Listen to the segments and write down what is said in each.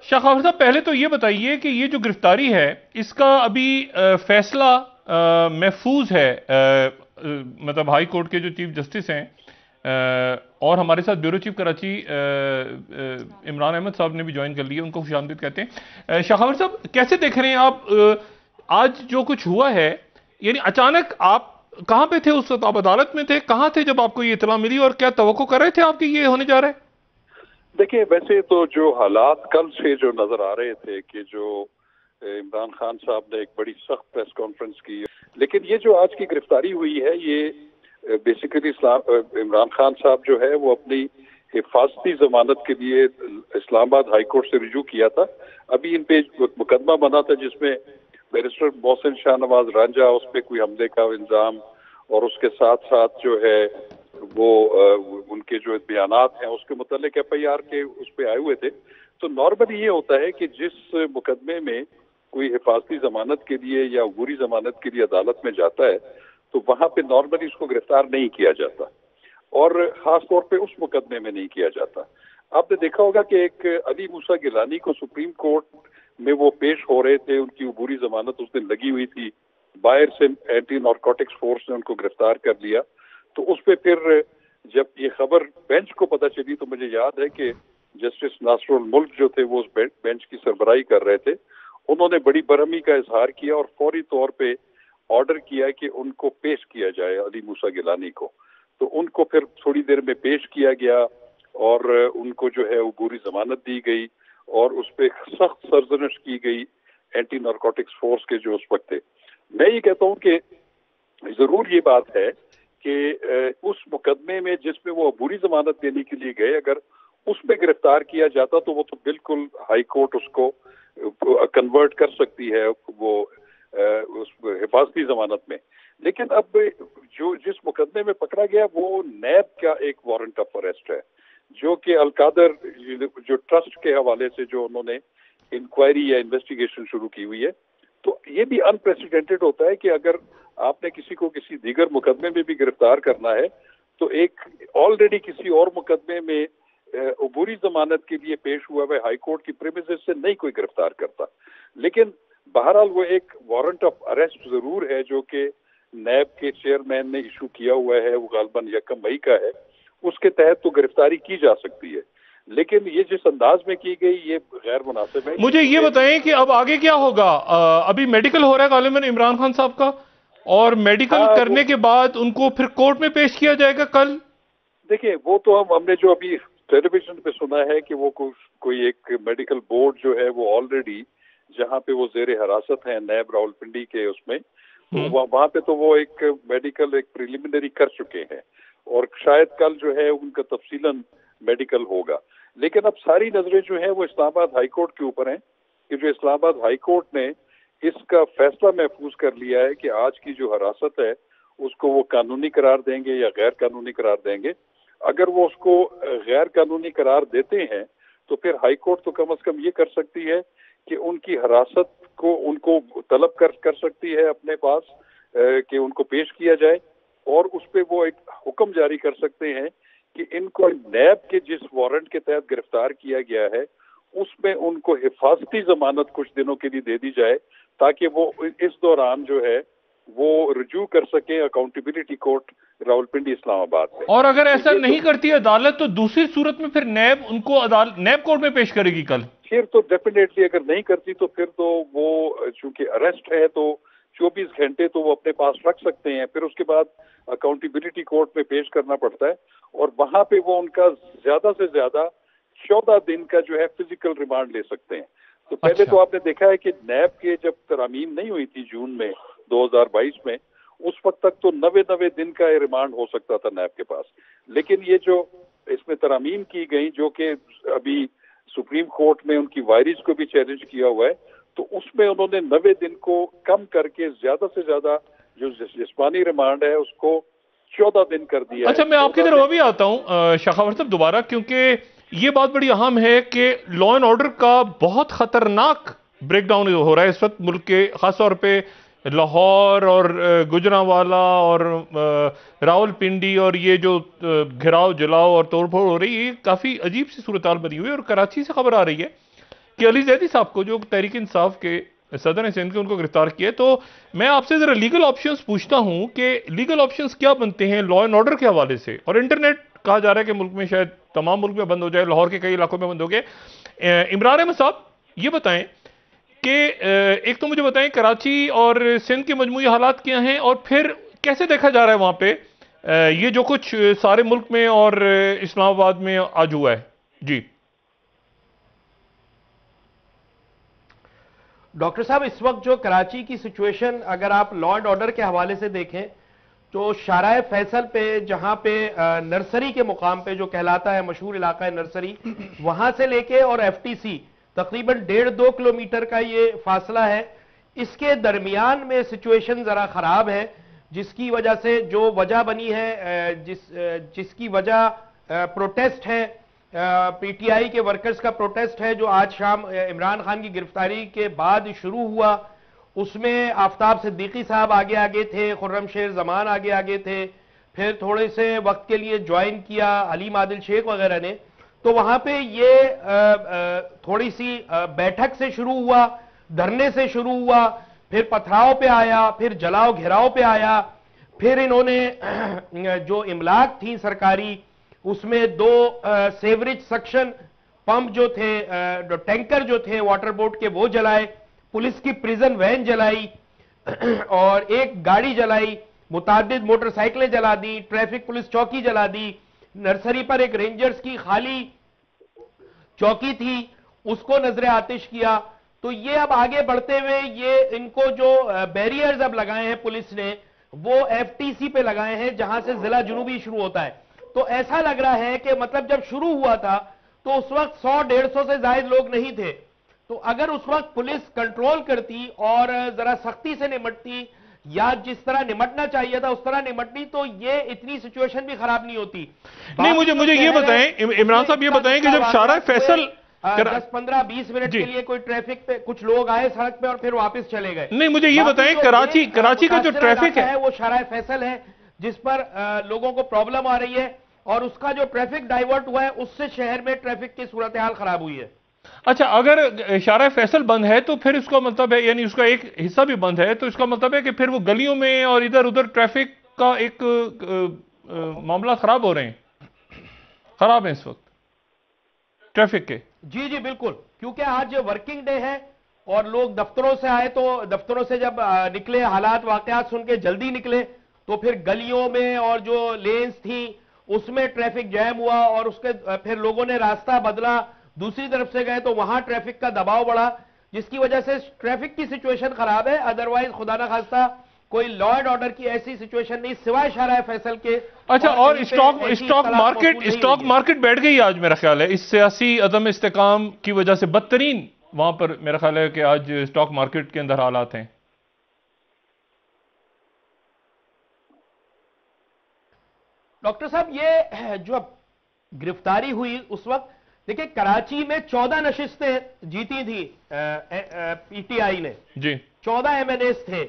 شاخاور صاحب پہلے تو یہ بتائیے کہ یہ جو گرفتاری ہے اس کا ابھی فیصلہ محفوظ ہے، مطلب ہائی کورٹ کے جو چیف جسٹس ہیں اور ہمارے ساتھ بیورو چیف کراچی عمران احمد صاحب نے بھی جوائن کر لیا، ان کو خوش آمدید کہتے ہیں۔ شاخاور صاحب کیسے دیکھ رہے ہیں آپ آج جو کچھ ہوا ہے؟ یعنی اچانک آپ کہاں پہ تھے اس وقت؟ آپ عدالت میں تھے، کہاں تھے جب آپ کو یہ اطلاع ملی، اور کیا توقع کر رہے تھے آپ کہ یہ ہونے جا رہا ہے؟ دیکھیں، ویسے تو جو حالات کل سے جو نظر آ رہے تھے کہ جو عمران خان صاحب نے ایک بڑی سخت پریس کانفرنس کی، لیکن یہ جو آج کی گرفتاری ہوئی ہے یہ بیسیکلی عمران خان صاحب جو ہے وہ اپنی حفاظتی ضمانت کے لیے اسلام آباد ہائی کورٹ سے رجوع کیا تھا۔ ابھی ان پہ مقدمہ بنا تھا جس میں بیرسٹر محسن شاہ نواز رانجھا، اس پہ کوئی حملے کا الزام، اور اس کے ساتھ ساتھ جو ہے وہ ان کے جو بیانات ہیں اس کے متعلق ایف آئی آر کے اس پہ آئے ہوئے تھے۔ تو نارملی یہ ہوتا ہے کہ جس مقدمے میں کوئی حفاظتی ضمانت کے لیے یا عبوری ضمانت کے لیے عدالت میں جاتا ہے تو وہاں پہ نارملی اس کو گرفتار نہیں کیا جاتا، اور خاص طور پہ اس مقدمے میں نہیں کیا جاتا۔ آپ نے دیکھا ہوگا کہ ایک علی موسیٰ گیلانی کو سپریم کورٹ میں وہ پیش ہو رہے تھے، ان کی عبوری ضمانت اس دن لگی ہوئی تھی، باہر سے اینٹی نارکوٹکس فورس نے ان کو گرفتار کر لیا۔ تو اس پہ پھر جب یہ خبر بینچ کو پتہ چلی تو مجھے یاد ہے کہ جسٹس ناصر الملک جو تھے وہ اس بینچ کی سربراہی کر رہے تھے، انہوں نے بڑی برہمی کا اظہار کیا اور فوری طور پہ آرڈر کیا کہ ان کو پیش کیا جائے، علی موسیٰ گیلانی کو۔ تو ان کو پھر تھوڑی دیر میں پیش کیا گیا اور ان کو جو ہے عبوری ضمانت دی گئی، اور اس پہ سخت سرزنش کی گئی اینٹی نارکوٹکس فورس کے جو اس وقت تھے۔ میں یہ کہتا ہوں کہ ضرور یہ بات ہے کہ اس مقدمے میں جس میں وہ عبوری ضمانت دینے کے لیے گئے، اگر اس پہ گرفتار کیا جاتا تو وہ تو بالکل ہائی کورٹ اس کو کنورٹ کر سکتی ہے وہ اس حفاظتی ضمانت میں۔ لیکن اب جو جس مقدمے میں پکڑا گیا وہ نیب کا ایک وارنٹ آف اریسٹ ہے، جو کہ القادر جو ٹرسٹ کے حوالے سے جو انہوں نے انکوائری یا انویسٹیگیشن شروع کی ہوئی ہے۔ تو یہ بھی انپریسیڈنٹڈ ہوتا ہے کہ اگر آپ نے کسی کو کسی دیگر مقدمے میں بھی گرفتار کرنا ہے تو ایک آلریڈی کسی اور مقدمے میں عبوری ضمانت کے لیے پیش ہوا ہے ہائی کورٹ کی پریمیسز سے نہیں کوئی گرفتار کرتا۔ لیکن بہرحال وہ ایک وارنٹ آف اریسٹ ضرور ہے جو کہ نیب کے چیئرمین نے ایشو کیا ہوا ہے، وہ غالباً 1 مئی کا ہے، اس کے تحت تو گرفتاری کی جا سکتی ہے۔ لیکن یہ جس انداز میں کی گئی یہ غیر مناسب ہے۔ مجھے یہ بتائیں کہ اب آگے کیا ہوگا؟ ابھی میڈیکل ہو رہا ہے غالباً عمران خان صاحب کا، اور میڈیکل کرنے کے بعد ان کو پھر کورٹ میں پیش کیا جائے گا کل؟ دیکھیں، وہ تو ہم نے جو ابھی ٹیلی ویژن پہ سنا ہے کہ وہ کوئی ایک میڈیکل بورڈ جو ہے وہ آلریڈی جہاں پہ وہ زیر حراست ہیں نیب راولپنڈی کے اس میں، تو وہاں پہ تو وہ ایک میڈیکل ایک پریلیمنری کر چکے ہیں، اور شاید کل جو ہے ان کا تفصیلاً میڈیکل ہوگا۔ لیکن اب ساری نظریں جو ہیں وہ اسلام آباد ہائی کورٹ کے اوپر ہیں کہ جو اسلام آباد ہائی کورٹ نے اس کا فیصلہ محفوظ کر لیا ہے کہ آج کی جو حراست ہے اس کو وہ قانونی قرار دیں گے یا غیر قانونی قرار دیں گے۔ اگر وہ اس کو غیر قانونی قرار دیتے ہیں تو پھر ہائی کورٹ تو کم از کم یہ کر سکتی ہے کہ ان کی حراست کو ان کو طلب کر سکتی ہے اپنے پاس کہ ان کو پیش کیا جائے، اور اس پہ وہ ایک حکم جاری کر سکتے ہیں کہ ان کو نیب کے جس وارنٹ کے تحت گرفتار کیا گیا ہے اس میں ان کو حفاظتی ضمانت کچھ دنوں کے لیے دے دی جائے تاکہ وہ اس دوران جو ہے وہ رجوع کر سکیں اکاؤنٹیبلٹی کورٹ راولپنڈی اسلام آباد میں۔ اور اگر ایسا نہیں کرتی عدالت تو دوسری صورت میں پھر نیب ان کو نیب کورٹ میں پیش کرے گی کل؟ پھر تو ڈیفینیٹلی اگر نہیں کرتی تو پھر تو وہ چونکہ اریسٹ ہے تو 24 گھنٹے تو وہ اپنے پاس رکھ سکتے ہیں، پھر اس کے بعد اکاؤنٹیبلٹی کورٹ میں پیش کرنا پڑتا ہے، اور وہاں پہ وہ ان کا زیادہ سے زیادہ 14 دن کا جو ہے فزیکل ریمانڈ لے سکتے ہیں۔ تو پہلے تو آپ نے دیکھا ہے کہ نیب کے جب ترامیم نہیں ہوئی تھی جون میں 2022 میں، اس وقت تک تو 90 دن کا ریمانڈ ہو سکتا تھا نیب کے پاس، لیکن یہ جو اس میں ترامیم کی گئی جو کہ ابھی سپریم کورٹ میں ان کی وائرز کو بھی چیلنج کیا ہوا ہے، تو اس میں انہوں نے 90 دن کو کم کر کے زیادہ سے زیادہ جو جسمانی ریمانڈ ہے اس کو 14 دن کر دیا ہے۔ اچھا، میں آپ کی طرف بھی آتا ہوں شاخاور صاحب دوبارہ، کیونکہ یہ بات بڑی اہم ہے کہ لا اینڈ آرڈر کا بہت خطرناک بریک ڈاؤن ہو رہا ہے اس وقت ملک کے، خاص طور پہ لاہور اور گجرانوالہ اور راولپنڈی، اور یہ جو گھراؤ جلاؤ اور توڑ پھوڑ ہو رہی ہے، یہ کافی عجیب سی صورتحال بنی ہوئی ہے۔ اور کراچی سے خبر آ رہی ہے کہ علی زیدی صاحب کو جو تحریک انصاف کے صدر سندھ کے ان کو گرفتار کیا، تو میں آپ سے ذرا لیگل آپشنز پوچھتا ہوں کہ لیگل آپشنز کیا بنتے ہیں لا اینڈ آرڈر کے حوالے سے؟ اور انٹرنیٹ کہا جا رہا ہے کہ ملک میں شاید تمام ملک میں بند ہو جائے، لاہور کے کئی علاقوں میں بند ہو گئے۔ عمران احمد صاحب یہ بتائیں کہ ایک تو مجھے بتائیں کراچی اور سندھ کے مجموعی حالات کیا ہیں، اور پھر کیسے دیکھا جا رہا ہے وہاں پہ یہ جو کچھ سارے ملک میں اور اسلام آباد میں آج ہوا ہے؟ جی ڈاکٹر صاحب، اس وقت جو کراچی کی سچویشن اگر آپ لا اینڈ آرڈر کے حوالے سے دیکھیں تو شارع فیصل پہ، جہاں پہ نرسری کے مقام پہ جو کہلاتا ہے مشہور علاقہ نرسری، وہاں سے لے کے اور ایف ٹی سی تقریباً 1.5-2 کلومیٹر کا یہ فاصلہ ہے، اس کے درمیان میں سچویشن ذرا خراب ہے، جس کی وجہ سے جو وجہ بنی ہے، جس کی وجہ پروٹیسٹ ہے، پی ٹی آئی کے ورکرز کا پروٹیسٹ ہے جو آج شام عمران خان کی گرفتاری کے بعد شروع ہوا۔ اس میں آفتاب صدیقی صاحب آگے تھے، خرم شیر زمان آگے تھے، پھر تھوڑے سے وقت کے لیے جوائن کیا علیم عادل شیخ وغیرہ نے۔ تو وہاں پہ یہ تھوڑی سی بیٹھک سے شروع ہوا، دھرنے سے شروع ہوا، پھر پتھراؤ پہ آیا، پھر جلاؤ گھیراؤ پہ آیا، پھر انہوں نے جو املاک تھیں سرکاری، اس میں 2 سیوریج سکشن پمپ جو تھے، ٹینکر جو تھے واٹر بورڈ کے، وہ جلائے، پولیس کی پریزن وین جلائی اور ایک گاڑی جلائی، متعدد موٹر سائیکلیں جلا دی، ٹریفک پولیس چوکی جلا دی، نرسری پر ایک رینجرز کی خالی چوکی تھی اس کو نظر آتش کیا۔ تو یہ اب آگے بڑھتے ہوئے یہ ان کو جو بیریئرز اب لگائے ہیں پولیس نے، وہ ایف ٹی سی پہ لگائے ہیں جہاں سے ضلع جنوبی شروع ہوتا ہے۔ تو ایسا لگ رہا ہے کہ مطلب جب شروع ہوا تھا تو اس وقت 100-150 سے زائد لوگ نہیں تھے، تو اگر اس وقت پولیس کنٹرول کرتی اور ذرا سختی سے نمٹتی یا جس طرح نمٹنا چاہیے تھا اس طرح نمٹتی تو یہ اتنی سچویشن بھی خراب نہیں ہوتی۔ نہیں، مجھے یہ بتائیں عمران صاحب، یہ بتائیں کہ جب شارع فیصل 10-15-20 منٹ کے لیے کوئی ٹریفک پہ کچھ لوگ آئے سڑک پہ اور پھر واپس چلے گئے۔ نہیں، مجھے یہ بتائیں کراچی کا جو ٹریفک ہے وہ شارع فیصل ہے جس پر لوگوں کو پرابلم آ رہی ہے، اور اس کا جو ٹریفک ڈائیورٹ ہوا ہے اس سے شہر میں ٹریفک کی صورتحال خراب ہوئی ہے۔ اچھا، اگر شارع فیصل بند ہے تو پھر اس کا مطلب ہے، یعنی اس کا ایک حصہ بھی بند ہے، تو اس کا مطلب ہے کہ پھر وہ گلیوں میں اور ادھر ادھر ٹریفک کا ایک معاملات خراب ہو رہے ہیں، خراب ہیں اس وقت ٹریفک کے۔ جی بالکل، کیونکہ آج ورکنگ ڈے ہے اور لوگ دفتروں سے آئے، تو دفتروں سے جب نکلے حالات واقعات سن کے جلدی نکلے، تو پھر گلیوں میں اور جو لینز تھیں اس میں ٹریفک جیم ہوا، اور اس کے پھر لوگوں نے راستہ بدلا، دوسری طرف سے گئے تو وہاں ٹریفک کا دباؤ بڑھا، جس کی وجہ سے ٹریفک کی سچویشن خراب ہے۔ ادروائز خدا نہ خواستہ کوئی لا اینڈ آرڈر کی ایسی سچویشن نہیں سوائے شارع فیصل کے۔ اچھا، اور اسٹاک مارکیٹ بیٹھ گئی آج میرا خیال ہے، اس سیاسی عدم استحکام کی وجہ سے بدترین وہاں پر میرا خیال ہے کہ آج اسٹاک مارکیٹ کے اندر حالات ہیں۔ ڈاکٹر صاحب، یہ جو گرفتاری ہوئی اس وقت دیکھیں کراچی میں 14 نشستیں جیتی تھی پی ٹی آئی نے، جی 14 ایم این ایز تھے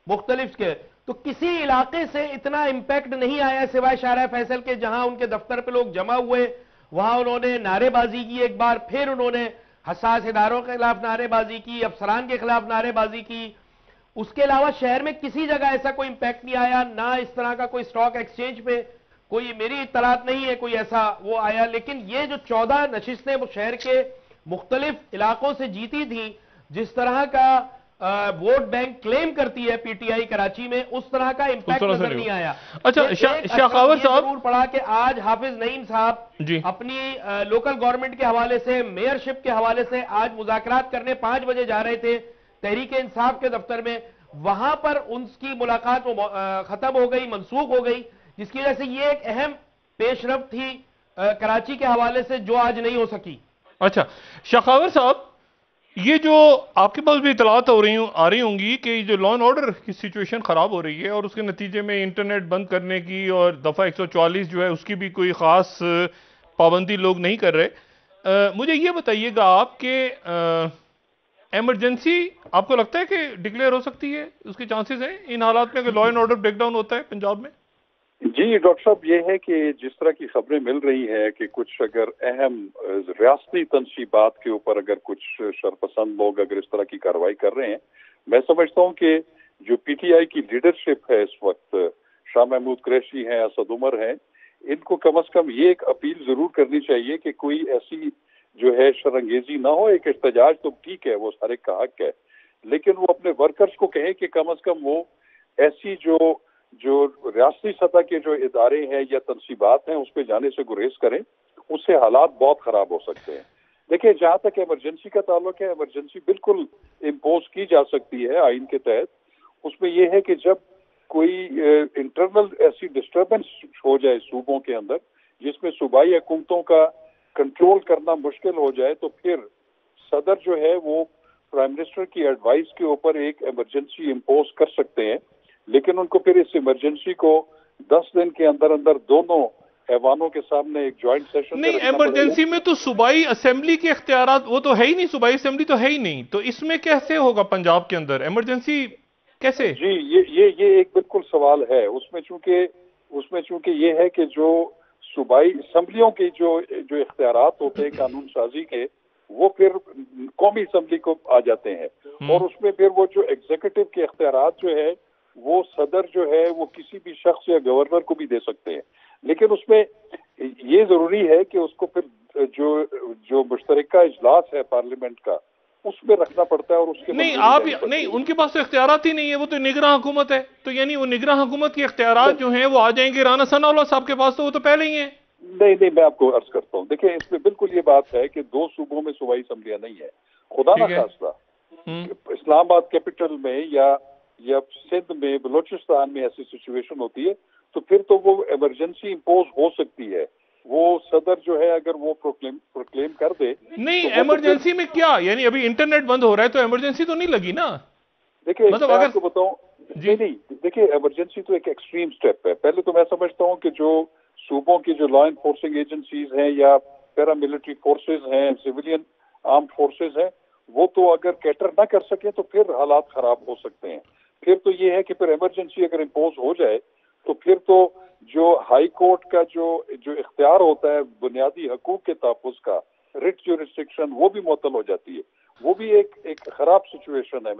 مختلف کے، تو کسی علاقے سے اتنا امپیکٹ نہیں آیا سوائے شارع فیصل کے، جہاں ان کے دفتر پہ لوگ جمع ہوئے، وہاں انہوں نے نعرے بازی کی ایک بار، پھر انہوں نے حساس اداروں کے خلاف نعرے بازی کی، افسران کے خلاف نعرے بازی کی۔ اس کے علاوہ شہر میں کسی جگہ ایسا کوئی امپیکٹ نہیں آیا، نہ اس طرح کا کوئی سٹاک ایکسچینج پہ کوئی میری اطلاعات نہیں ہے کوئی ایسا وہ آیا۔ لیکن یہ جو 14 نشستیں وہ شہر کے مختلف علاقوں سے جیتی تھیں، جس طرح کا ووٹ بینک کلیم کرتی ہے پی ٹی آئی کراچی میں، اس طرح کا امپیکٹ نظر نہیں آیا۔ اچھا، شاقاور صاحب ضرور پڑا کہ آج حافظ نعیم صاحب اپنی لوکل گورنمنٹ کے حوالے سے، میئرشپ کے حوالے سے آج مذاکرات کرنے 5 بجے جا رہے تھے تحریک انصاف کے دفتر میں، وہاں پر ان کی ملاقات ختم ہو گئی، منسوخ ہو گئی، جس کی وجہ سے یہ ایک اہم پیش رفت تھی کراچی کے حوالے سے جو آج نہیں ہو سکی۔ اچھا شاقاور صاحب، یہ جو آپ کے پاس بھی اطلاعات آ رہی ہوں گی کہ جو لا اینڈ آرڈر کی سچویشن خراب ہو رہی ہے اور اس کے نتیجے میں انٹرنیٹ بند کرنے کی اور دفعہ 144 جو ہے اس کی بھی کوئی خاص پابندی لوگ نہیں کر رہے، مجھے یہ بتائیے گا آپ کہ ایمرجنسی آپ کو لگتا ہے کہ ڈکلیئر ہو سکتی ہے، اس کے چانسز ہیں ان حالات میں کہ law and order break down ہوتا ہے پنجاب میں؟ جی ڈاکٹر صاحب، یہ ہے کہ جس طرح کی خبریں مل رہی ہیں کہ کچھ اگر اہم ریاستی تنصیبات کے اوپر اگر کچھ شرپسند لوگ اگر اس طرح کی کارروائی کر رہے ہیں، میں سمجھتا ہوں کہ جو پی ٹی آئی کی لیڈرشپ ہے اس وقت، شاہ محمود قریشی ہیں، اسد عمر ہیں، ان کو کم از کم یہ ایک اپیل ضرور کرنی چاہیے کہ کوئی ایسی جو ہے شرنگیزی نہ ہو۔ ایک احتجاج تو ٹھیک ہے، وہ ہر ایک کا حق ہے، لیکن وہ اپنے ورکرز کو کہیں کہ کم از کم وہ ایسی جو ریاستی سطح کے جو ادارے ہیں یا تنصیبات ہیں اس پہ جانے سے گریز کریں، اس سے حالات بہت خراب ہو سکتے ہیں۔ دیکھیں، جہاں تک ایمرجنسی کا تعلق ہے، ایمرجنسی بالکل امپوز کی جا سکتی ہے آئین کے تحت۔ اس میں یہ ہے کہ جب کوئی انٹرنل ایسی ڈسٹربنس ہو جائے صوبوں کے اندر جس میں صوبائی حکومتوں کا کنٹرول کرنا مشکل ہو جائے، تو پھر صدر جو ہے وہ پرائم منسٹر کی ایڈوائس کے اوپر ایک ایمرجنسی امپوز کر سکتے ہیں، لیکن ان کو پھر اس ایمرجنسی کو 10 دن کے اندر اندر دونوں ایوانوں کے سامنے ایک جوائنٹ سیشن نہیں، ایمرجنسی میں تو صوبائی اسمبلی کے اختیارات وہ تو ہے ہی نہیں، صوبائی اسمبلی تو ہے ہی نہیں، تو اس میں کیسے ہوگا پنجاب کے اندر ایمرجنسی کیسے؟ جی یہ ایک بالکل سوال ہے۔ اس میں چونکہ یہ ہے کہ جو صوبائی اسمبلیوں کے جو اختیارات ہوتے ہیں قانون سازی کے، وہ پھر قومی اسمبلی کو آ جاتے ہیں، اور اس میں پھر وہ جو ایگزیکٹو کے اختیارات جو ہے وہ صدر جو ہے وہ کسی بھی شخص یا گورنر کو بھی دے سکتے ہیں، لیکن اس میں یہ ضروری ہے کہ اس کو پھر جو مشترکہ اجلاس ہے پارلیمنٹ کا اس میں رکھنا پڑتا ہے، اور اس کے نہیں ان کے پاس تو اختیارات ہی نہیں ہے، وہ تو نگراں حکومت ہے، تو یعنی وہ نگراں حکومت کے اختیارات جو ہیں وہ آ جائیں گے رانا ثناء اللہ صاحب کے پاس، تو وہ تو پہلے ہی ہیں۔ نہیں میں آپ کو عرض کرتا ہوں، دیکھیں اس میں بالکل یہ بات ہے کہ 2 صوبوں میں صوبائی اسمبلیاں نہیں ہیں۔ خدا نہ خواستہ اسلام آباد کیپٹل میں یا سندھ میں، بلوچستان میں ایسی سچویشن ہوتی ہے تو پھر تو وہ ایمرجنسی امپوز ہو سکتی ہے۔ وہ صدر جو ہے اگر وہ پروکلیم کر دے، نہیں ایمرجنسی میں کیا، یعنی ابھی انٹرنیٹ بند ہو رہا ہے تو ایمرجنسی تو نہیں لگی نا؟ دیکھیں میں آپ کو بتاؤں، نہیں دیکھیں ایمرجنسی تو ایک ایکسٹریم سٹیپ ہے۔ پہلے تو میں سمجھتا ہوں کہ جو صوبوں کی جو لا انفورسنگ ایجنسیز ہیں یا پیرا ملٹری فورسز ہیں، سویلین آرمڈ فورسز ہیں، وہ تو اگر کیٹر نہ کر سکیں تو پھر حالات خراب ہو سکتے ہیں۔ پھر تو یہ ہے کہ پھر ایمرجنسی اگر امپوز ہو جائے تو پھر تو جو ہائی کورٹ کا جو اختیار ہوتا ہے بنیادی حقوق کے تحفظ کا، ریٹ جو ریسٹرکشن، وہ بھی معطل ہو جاتی ہے۔ وہ بھی ایک خراب سچویشن ہے۔